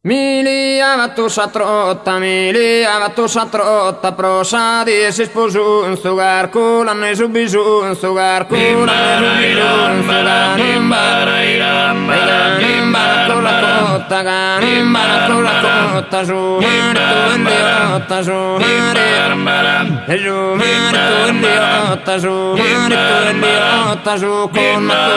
Miliava tu sa trotta, prosa di si sposun, sto garco, l'hanno subisun, sto garco, l'hanno subisun, sto ganimbara con la cotta, ganimbara con la cotta, su marito indiotta, su marito, e su marito indiotta, su marito indiotta, su con la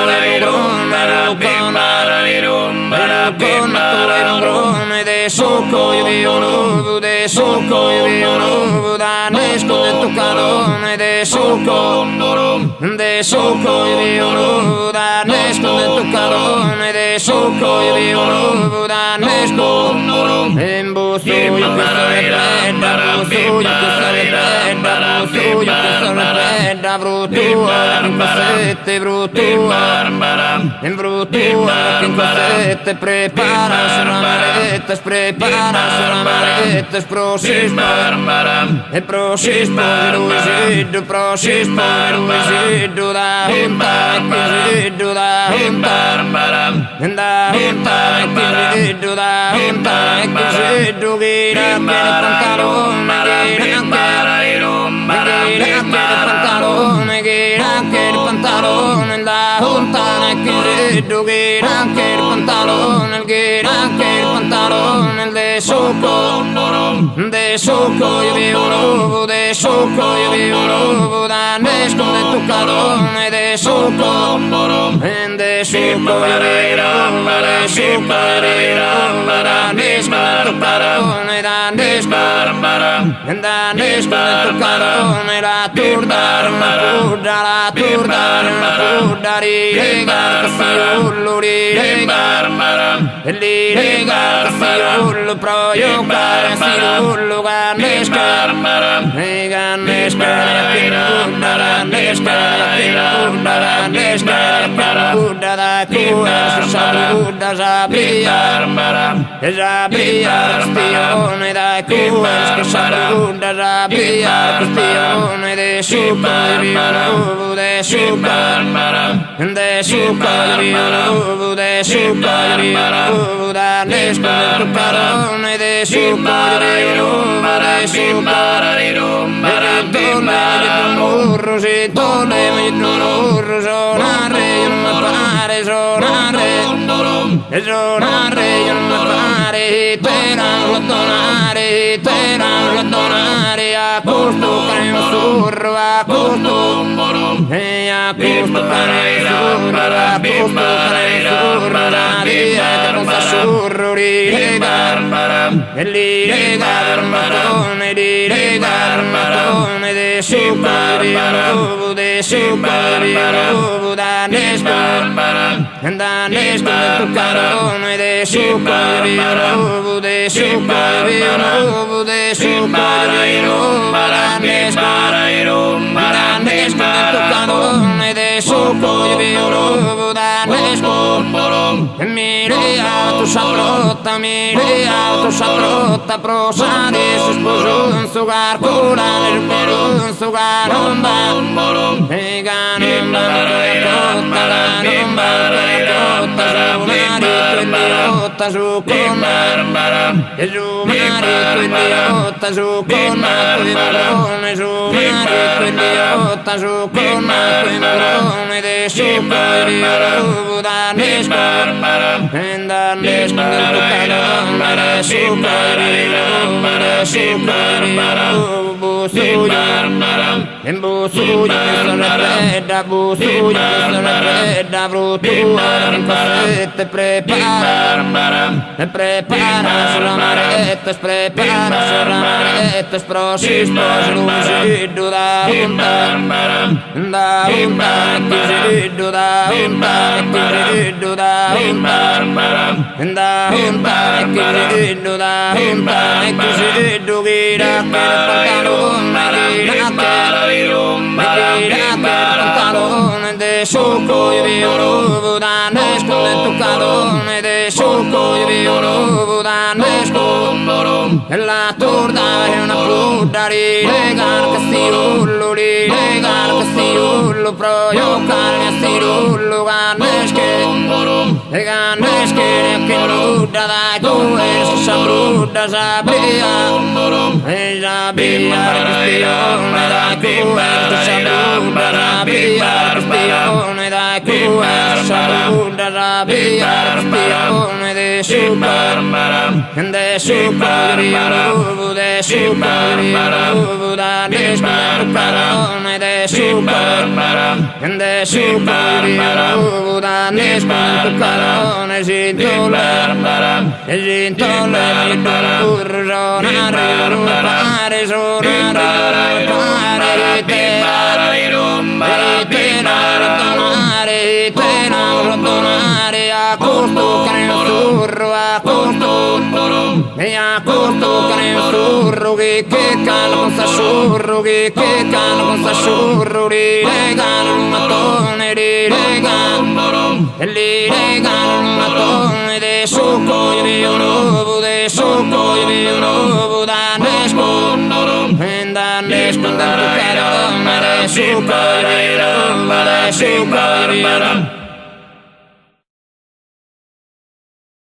de soco io vivo nuovo, de soco io vivo nuovo, da nesco de tucalone, de soco io vivo nuovo, da nesco de tucalone, de soco io vivo nuovo, da nesco in busto io che sarepedda, busto io che sarepedda, busto io che sarepedda, bruttua in passette, bruttua in bruttua in passette, prepara sulla maretta, prepara sulla maretta, prosismo e prosismo Luisiddu, prosismo Luisiddu, da hunta e chisiddu, da hunta e chisiddu, da hunta e chisiddu, ghira che il pantalone, ghira che il pantalone, da hunta e chisiddu, ghira che il pantalone, ghira che il pantalone, de soco io vivo nuovo, de soco io vivo nuovo, da nesco de tucalone, de soco io vivo nuovo, de soco io vivo nuovo, da nesco de tucalone, da nesco de tucalone, la turda, la turda, rilega, fiullo, rilega, fiullo, proiocare, fiullo, gannesca, Buddha da cura, Buddha Zabria, stione da cura, Buddha Zabria, stione de succo, vivo nuovo, de succo, vivo nuovo, de succo, vivo nuovo, da nesco de tucalone, de succo, vivo nuovo, de succo, si tole mi dolore, sonare, io non mi pare, sonare, io non mi pare, te la donare, a costo cane un surro, a costo cane un surro, la via che non fa surro, rilegar matone, de succo vivo nuovo, de succo vivo nuovo, da nesco de tucalone, de succo vivo nuovo, de succo vivo nuovo, de succo vivo nuovo, da nesco de tucalone, de succo vivo nuovo, da nesco mirea tu sa trotta, prosa di si sposo un sugar cura, nel moro un sugar omba, e ganomba idiota su conna, e su marito idiota su conna, coi marrone, su marito idiota su conna, coi marrone, de succo vivo nuovo, da nesco del tucalone, de succo vivo nuovo, de succo vivo nuovo, busuglio, in busuglio che sono fredda, busuglio che sono fredda, bruttura, in passette, prepara sulla maretta, prepara sulla maretta, sprosismo, Luisiddu, da hunta, chisiddu, da hunta, chisiddu, da hunta, chisiddu, da hunta, chisiddu, ghira che il pantalone, de succo io vivo nuovo, da nesco de tucalone, de succo io vivo nuovo, da nesco e la torda è una puta di legal castirullo di legal castirullo pro io calmi a stirullo gannesche che nuda dai tu e sa brutta sabia e sabia castione dai tu e sa brutta sabia castione dai tu e sa brutta sabia castione de super io de super io da nescarone de super io da nescarone zintole mi durronare rupare sonare rupare te non donare a costo che ne surro a costo e a costo che ne surro che cano con sta surro che cano con sta surro di legano un mattone di legano e li legano un mattone de succo io vi un uovo de succo io vi un uovo da nesco e da nesco da tu caro de succo io vi un uovo de succo io vi un uovo